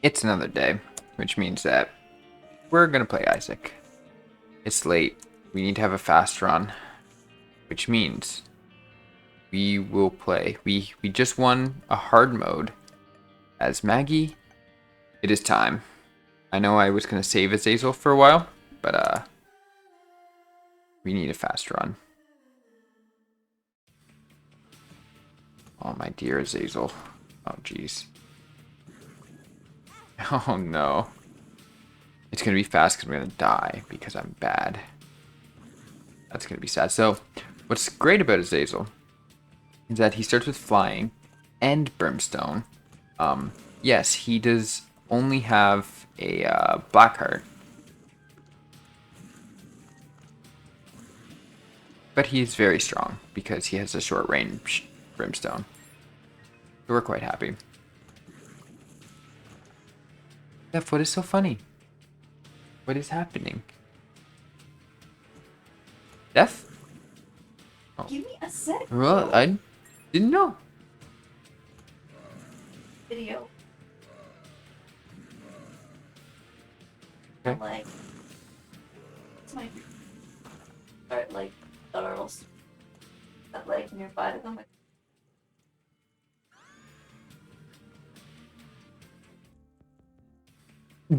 It's another day, which means that we're gonna play Isaac. It's late. We need to have a fast run, which means we will play. We just won a hard mode as Maggie. It is time. I know I was gonna save Azazel for a while, but we need a fast run. Oh my dear Azazel. Oh jeez. Oh no. It's gonna be fast because I'm gonna die because I'm bad. That's gonna be sad. So, what's great about Azazel is that he starts with flying and brimstone. Yes, he does only have a black heart, but he's very strong because he has a short range brimstone. So we're quite happy. That foot is so funny. What is happening? Death? Oh. Give me a sec. Well, I didn't know. Video. Okay. Like, it's my start like girls that like nearby to them.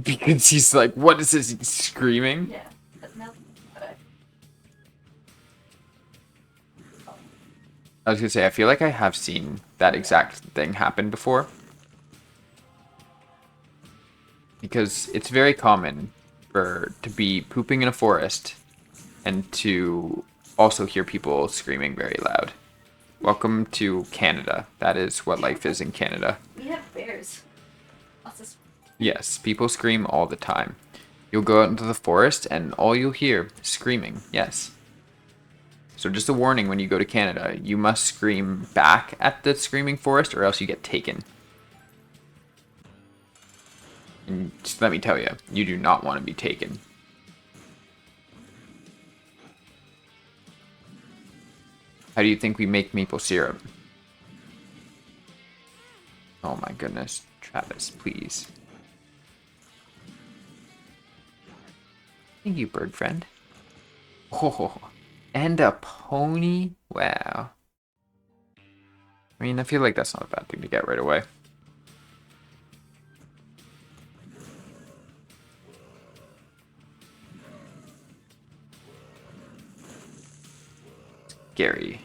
Because he's like, what is this? He's screaming. Yeah, but no. But I was gonna say, I feel like I have seen that exact thing happen before. Because it's very common to be pooping in a forest and to also hear people screaming very loud. Welcome to Canada. That is what life is in Canada. we have bears. Lots of Yes, people scream all the time. You'll go out into the forest and all you'll hear is screaming. Yes. So just a warning when you go to Canada, you must scream back at the screaming forest or else you get taken. And just let me tell you, you do not want to be taken. How do you think we make maple syrup? Oh my goodness. Travis, please. Thank you, bird friend. Oh, and a pony? Wow. I mean, I feel like that's not a bad thing to get right away. Gary.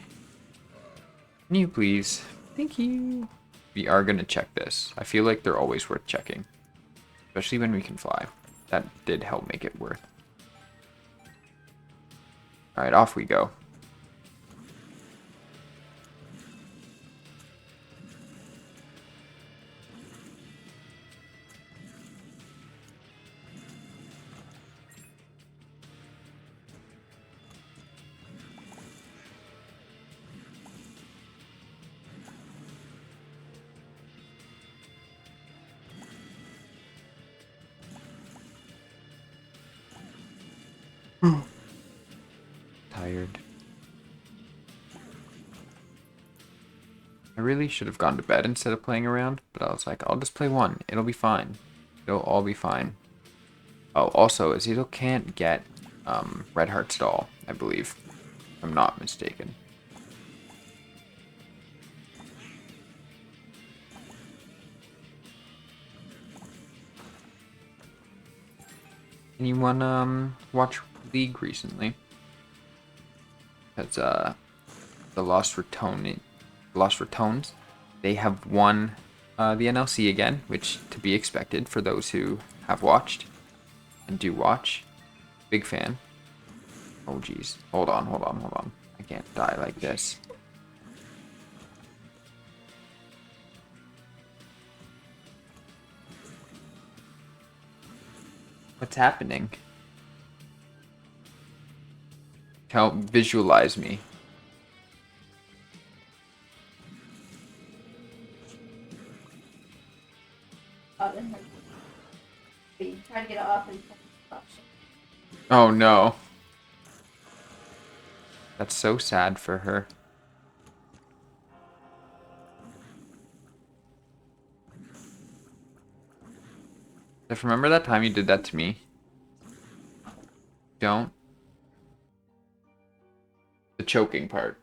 Can you please? Thank you. We are going to check this. I feel like they're always worth checking. Especially when we can fly. That did help make it worth. Alright, off we go. Tired. I really should have gone to bed instead of playing around, but I was like, I'll just play one. It'll be fine. It'll all be fine. Oh, also, Azazel can't get red hearts at all, I believe. If I'm not mistaken. Anyone watch League recently? That's the Lost Ratones. They have won the NLC again, which to be expected for those who have watched and do watch. Big fan. Oh geez. Hold on. I can't die like this. What's happening? Visualize me. out in her. But you try to get off and stop. Oh no. That's so sad for her. If remember that time you did that to me? Don't. The choking part.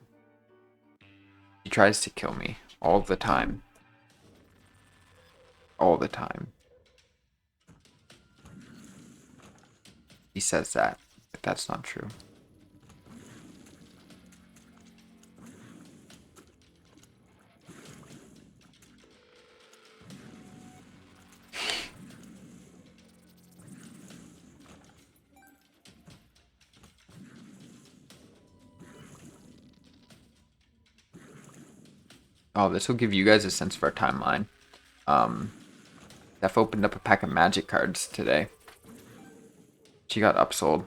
He tries to kill me all the time. All the time. He says that, but that's not true. Oh, this will give you guys a sense of our timeline. Steph opened up a pack of magic cards today. She got upsold.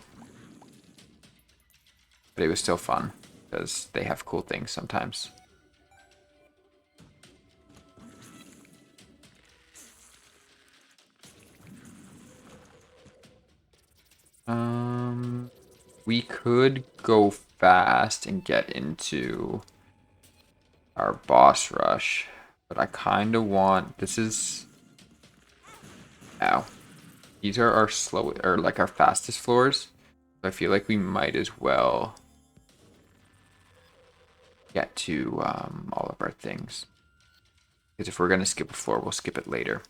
But it was still fun, because they have cool things sometimes. We could go fast and get into our boss rush, but I kind of want, this is, ow, these are our slow, or like our fastest floors, so I feel like we might as well get to all of our things, because if we're going to skip a floor, we'll skip it later.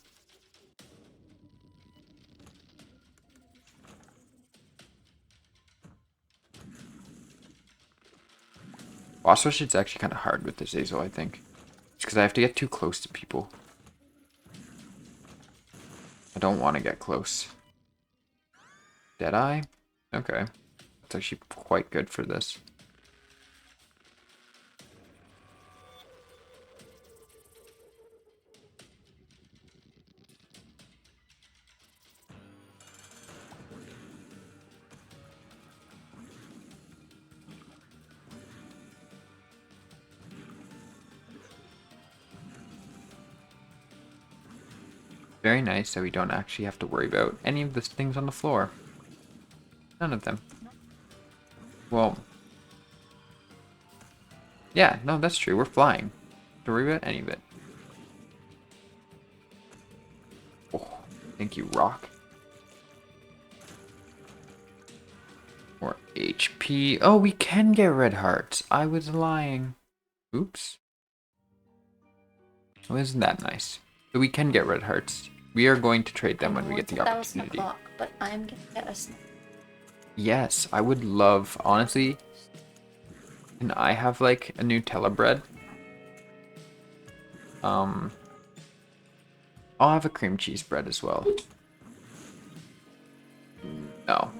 Boss rush is actually kind of hard with this Azel, I think. It's because I have to get too close to people. I don't want to get close. Deadeye? Okay. That's actually quite good for this. Very nice that we don't actually have to worry about any of the things on the floor. None of them. Well, yeah, no, that's true. We're flying. Don't worry about any of it. Oh, thank you, Rock. More HP. Oh, we can get red hearts. I was lying. Oops. Oh, isn't that nice? So we can get red hearts. We are going to trade them when we get the opportunity. O'clock, but I'm gonna get a snack. Yes, I would love, honestly, can I have like a Nutella bread? I'll have a cream cheese bread as well. No.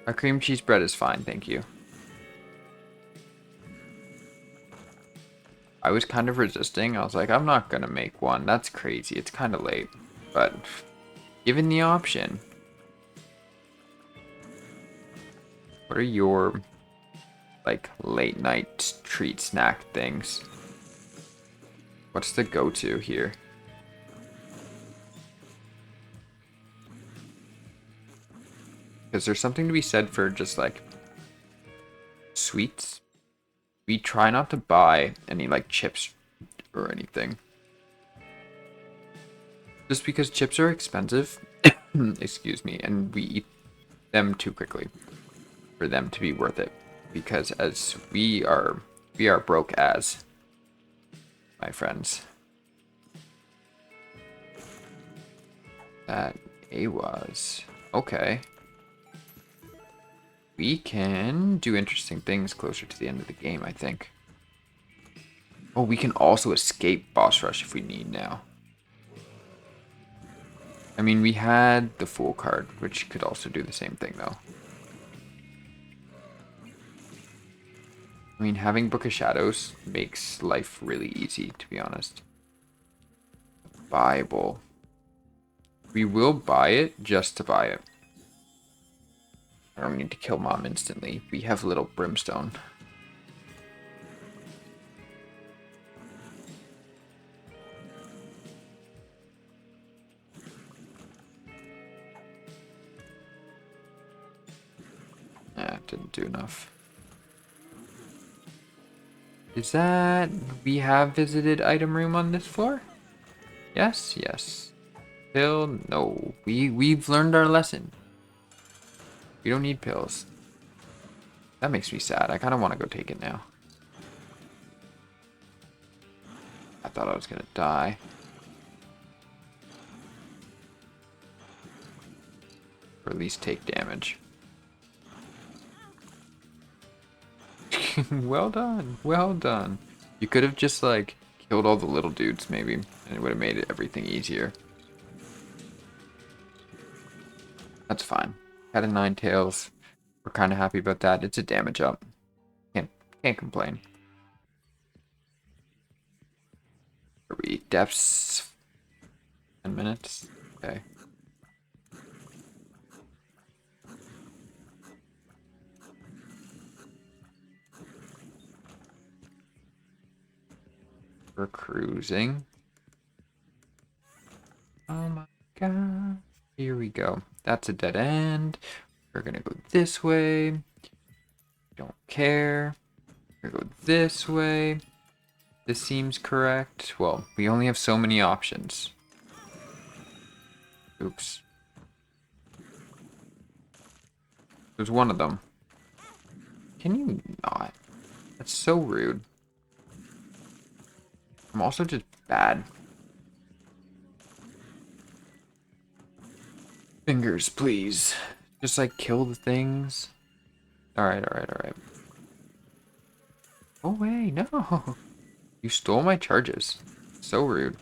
A cream cheese bread is fine, thank you. I was kind of resisting. I was like, I'm not gonna make one. That's crazy. It's kind of late. But given the option, what are your like late night treat snack things? What's the go-to here? Because there's something to be said for just like sweets. We try not to buy any like chips or anything. Just because chips are expensive, excuse me, and we eat them too quickly for them to be worth it. Because as we are broke as, my friends. That A was okay. We can do interesting things closer to the end of the game, I think. Oh, we can also escape boss rush if we need now. I mean, we had the Fool card, which could also do the same thing, though. I mean, having Book of Shadows makes life really easy, to be honest. Bible. We will buy it just to buy it. I don't need to kill Mom instantly. We have little Brimstone. Didn't do enough. Is that... we have visited item room on this floor? Yes, yes. Pill? No. We've learned our lesson. We don't need pills. That makes me sad. I kind of want to go take it now. I thought I was gonna die. Or at least take damage. Well done. Well done. You could have just, like, killed all the little dudes, maybe. And it would have made everything easier. That's fine. Had a 9 tails. We're kind of happy about that. It's a damage up. Can't complain. Are we depths? 10 minutes? Okay. We're cruising. Oh my god. Here we go. That's a dead end. We're gonna go this way. Don't care. We're gonna go this way. This seems correct. Well, we only have so many options. Oops. There's one of them. Can you not? That's so rude. I'm also just bad. Fingers, please. Just like kill the things. Alright, alright, alright. Oh wait, no. You stole my charges. So rude.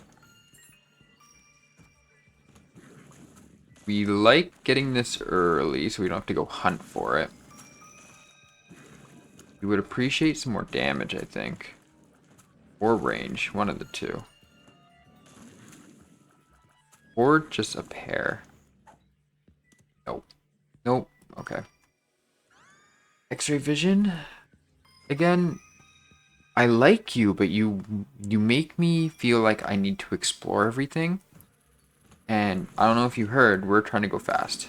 We like getting this early so we don't have to go hunt for it. You would appreciate some more damage, I think. Or range, one of the two. Or just a pair. Nope. Nope. Okay. X-ray vision? Again, I like you, but you make me feel like I need to explore everything. And I don't know if you heard, we're trying to go fast.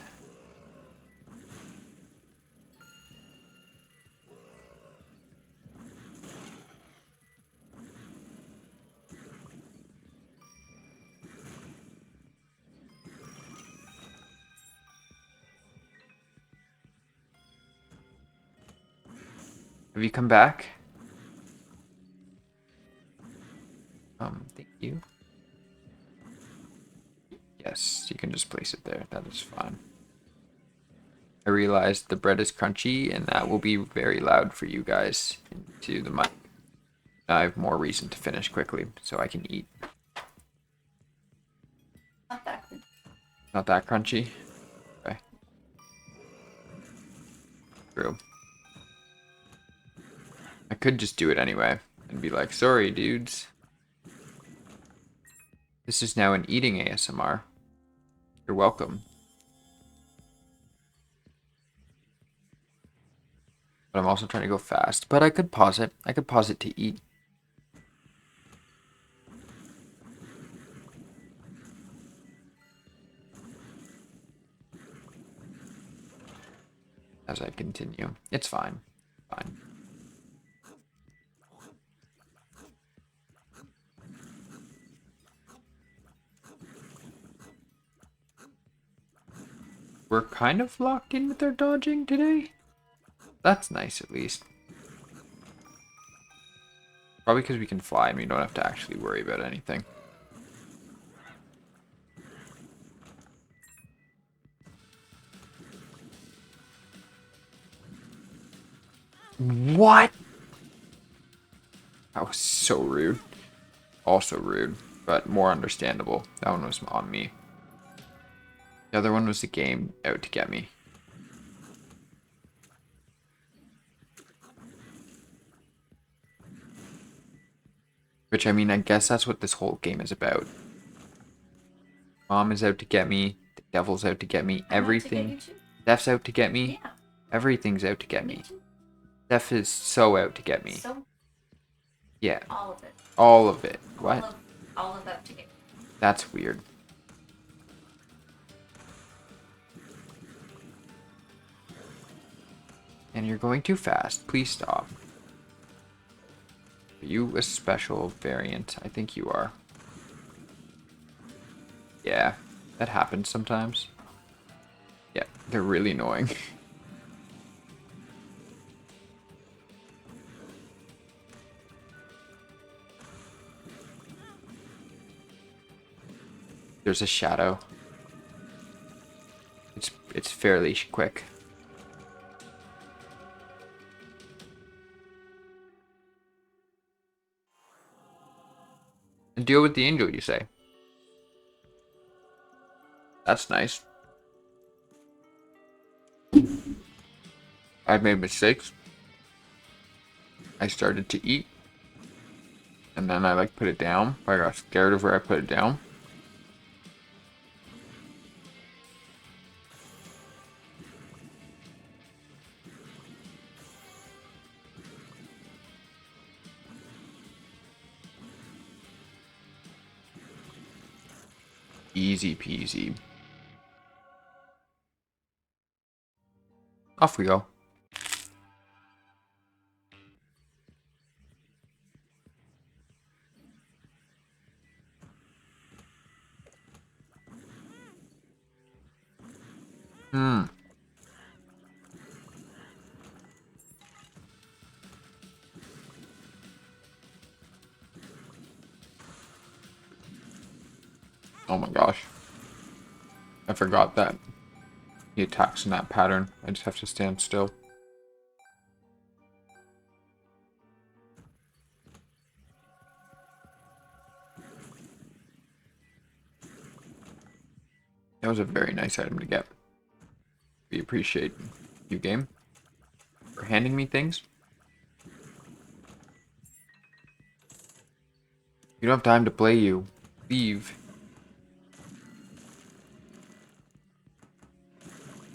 Have you come back? Thank you. Yes, you can just place it there. That is fine. I realized the bread is crunchy, and that will be very loud for you guys into the mic. I have more reason to finish quickly, so I can eat. Not that good. Not that crunchy? Okay. True. I could just do it anyway, and be like, sorry, dudes. This is now an eating ASMR. You're welcome. But I'm also trying to go fast. But I could pause it. I could pause it to eat. As I continue. It's fine. Fine. We're kind of locked in with our dodging today. That's nice, at least. Probably because we can fly and we don't have to actually worry about anything. What? That was so rude. Also rude, but more understandable. That one was on me. The other one was the game out to get me. Which, I mean, I guess that's what this whole game is about. Mom is out to get me. The devil's out to get me. Everything. Death's out to get me. Yeah. Everything's out to get Me me. too. Death is so out to get me. So Yeah, all of it. all of it. What? All of that together. That's weird. And you're going too fast. Please stop. Are you a special variant? I think you are. Yeah. That happens sometimes. Yeah, they're really annoying. There's a shadow. It's fairly quick. And deal with the angel, you say? That's nice. I've made mistakes. I started to eat. And then I like put it down. I got scared of where I put it down. Easy peasy. Off we go. Oh my gosh. I forgot that he attacks in that pattern. I just have to stand still. That was a very nice item to get. We appreciate you, game, for handing me things. You don't have time to play, you. Leave.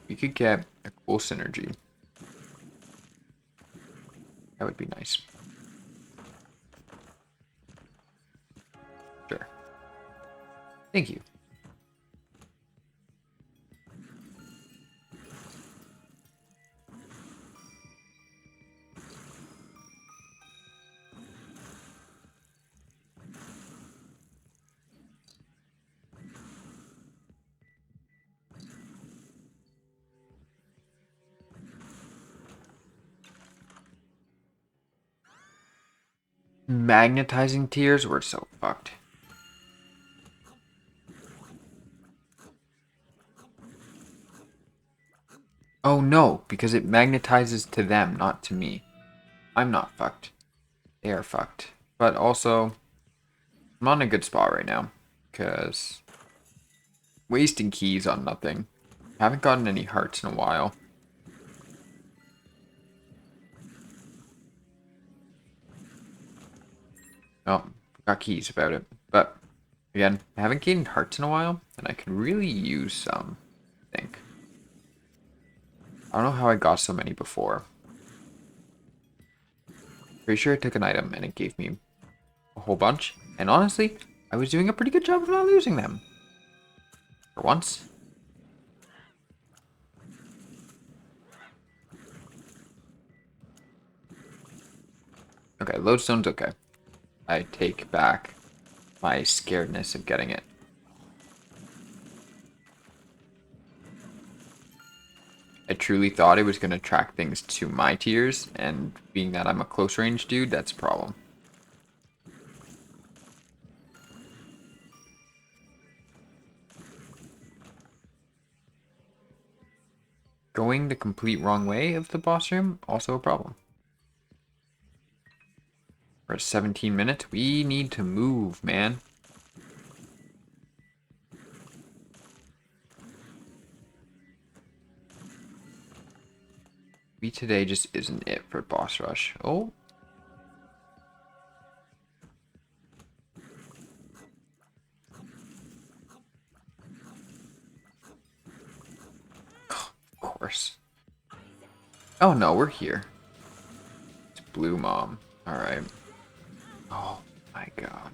We could get a cool synergy. That would be nice. Sure. Thank you. Magnetizing tears? We're so fucked. Oh no, because it magnetizes to them, not to me. I'm not fucked. They are fucked. But also, I'm not in a good spot right now. Because wasting keys on nothing. Haven't gotten any hearts in a while. Oh, got keys about it. But again, I haven't gained hearts in a while, and I could really use some, I think. I don't know how I got so many before. Pretty sure I took an item and it gave me a whole bunch. And honestly, I was doing a pretty good job of not losing them. For once. Okay, lodestone's okay. I take back my scaredness of getting it. I truly thought it was going to track things to my tiers, and being that I'm a close range dude, that's a problem. Going the complete wrong way of the boss room, also a problem. We're at 17 minutes. We need to move, man. Today just isn't it for boss rush. Oh. Of course. Oh no, we're here. It's Blue Mom. Alright. Oh my god.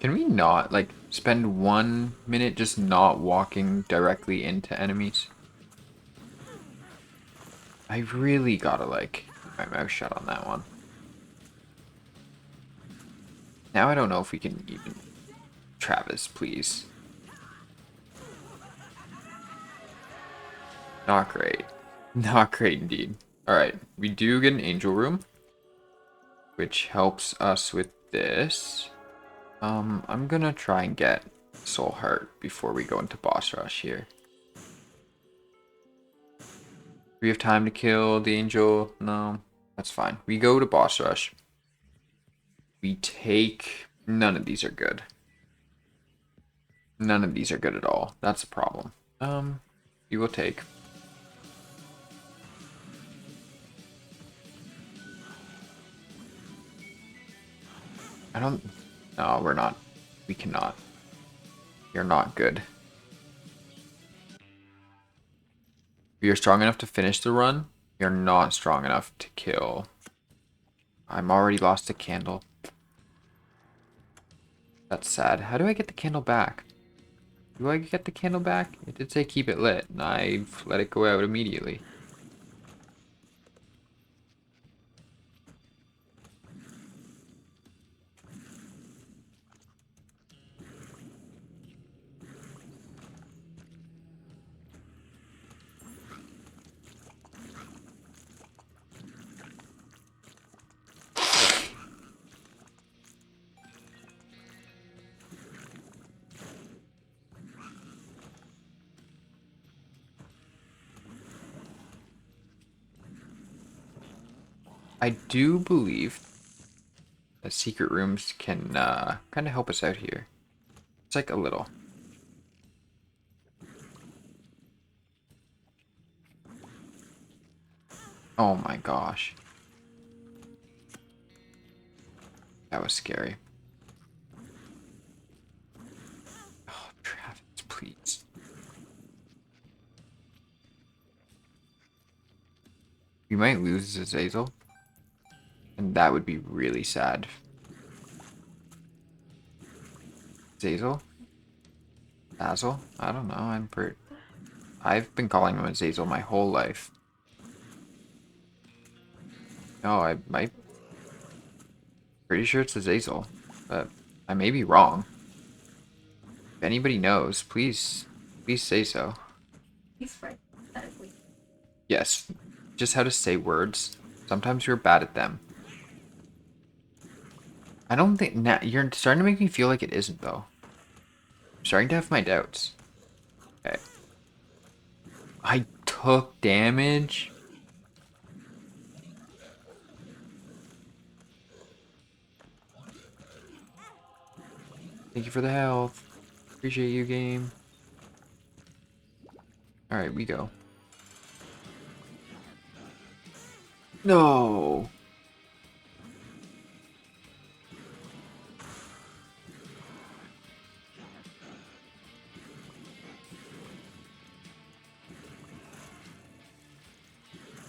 Can we not, like, spend 1 minute just not walking directly into enemies. I really gotta, like, keep my mouth shut on that one. Now I don't know if we can even... Travis, please. Not great. Not great indeed. Alright, we do get an angel room, which helps us with this. I'm gonna try and get Soul Heart before we go into boss rush here. We have time to kill the angel? No, that's fine. We go to boss rush. We take... None of these are good. None of these are good at all. That's a problem. We will take... I don't... No, we're not. We cannot. You're not good. We are strong enough to finish the run. We are not strong enough to kill. I'm already lost a candle. That's sad. How do I get the candle back? Do I get the candle back? It did say keep it lit, and I've let it go out immediately. I do believe that secret rooms can kind of help us out here. It's like a little. Oh my gosh. That was scary. Oh, Travis, please. We might lose Azazel. And that would be really sad. Azazel? Basil? I don't know. I've been calling him Azazel my whole life. No, I might... Pretty sure it's Azazel. But I may be wrong. If anybody knows, please say so. He's right. Phonetically. Yes, just how to say words. Sometimes you're bad at them. I don't think... Nah, you're starting to make me feel like it isn't, though. I'm starting to have my doubts. Okay. I took damage? Thank you for the health. Appreciate you, game. Alright, we go. No!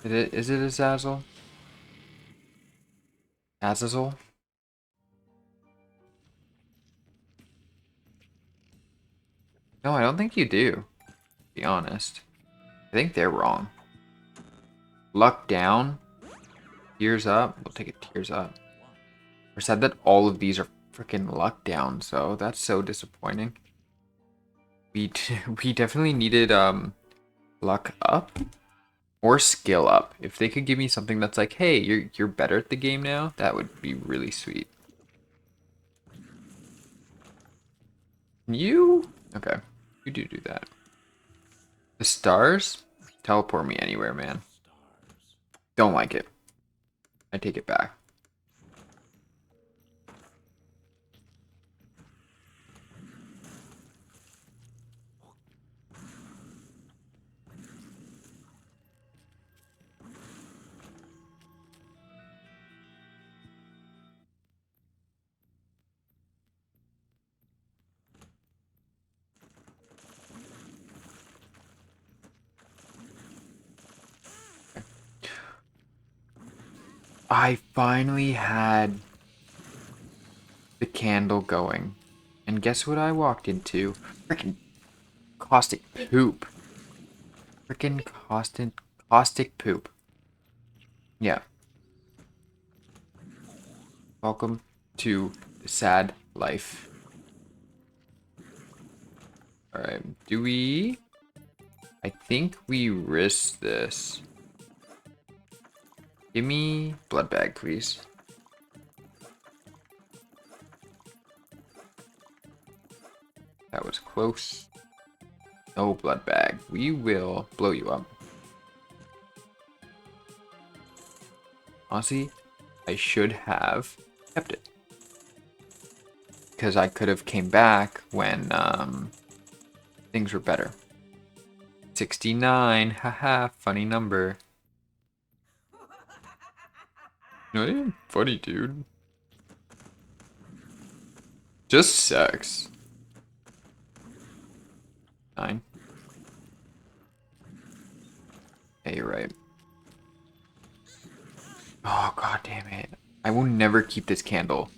Is it Azazel? Azazel? No, I don't think you do, to be honest. I think they're wrong. Luck down. Tears up. We'll take it tears up. Or said that all of these are freaking luck down, so that's so disappointing. We we definitely needed luck up or skill up. If they could give me something that's like, hey, you're better at the game now, that would be really sweet. You? Okay. You do that. The stars? Teleport me anywhere, man. Don't like it. I take it back. I finally had the candle going. And guess what I walked into? Freaking caustic poop. Freaking caustic poop. Yeah. Welcome to the sad life. Alright, do we... I think we risk this. Give me blood bag, please. That was close. No blood bag. We will blow you up. Honestly, I should have kept it. Because I could have came back when things were better. 69, haha, funny number. No, it ain't funny, dude. Just sex. 9. Yeah, you're right. Oh, god damn it. I will never keep this candle.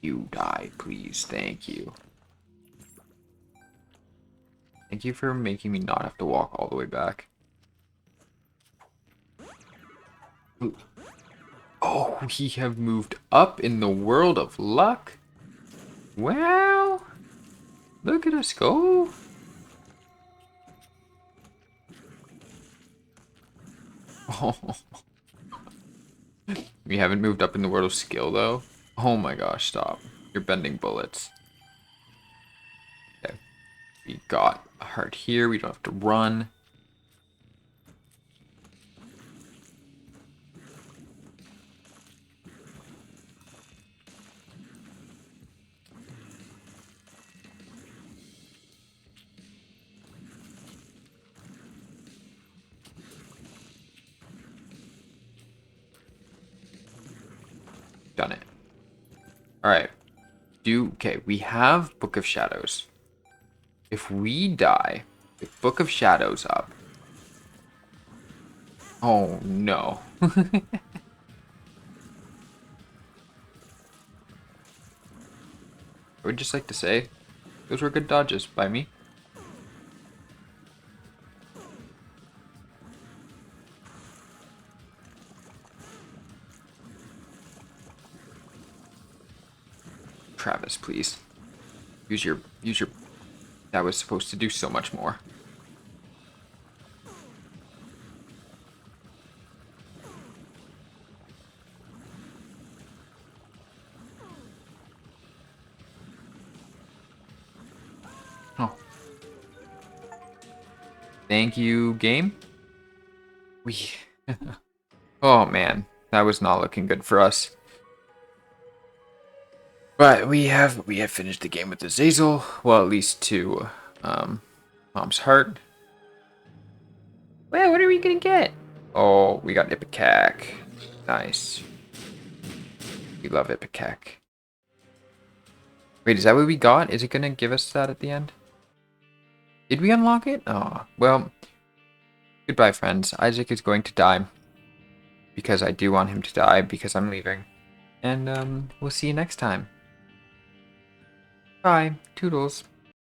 You die, please. Thank you. Thank you for making me not have to walk all the way back. Ooh. Oh, we have moved up in the world of luck. Well, look at us go. Oh. We haven't moved up in the world of skill, though. Oh my gosh, stop. You're bending bullets. Okay. We got a heart here. We don't have to run. Done it. Alright. Okay, we have Book of Shadows. If we die, the Book of Shadows up. Oh no. I would just like to say, those were good dodges by me. Travis, please. Use your... That was supposed to do so much more. Oh. Thank you, game. Oh man, that was not looking good for us. But we have finished the game with Azazel. Well, at least to Mom's Heart. Well, what are we gonna get? Oh, we got Ipecac. Nice. We love Ipecac. Wait, is that what we got? Is it gonna give us that at the end? Did we unlock it? Oh, well. Goodbye, friends. Isaac is going to die. Because I do want him to die because I'm leaving. And we'll see you next time. Bye. Toodles.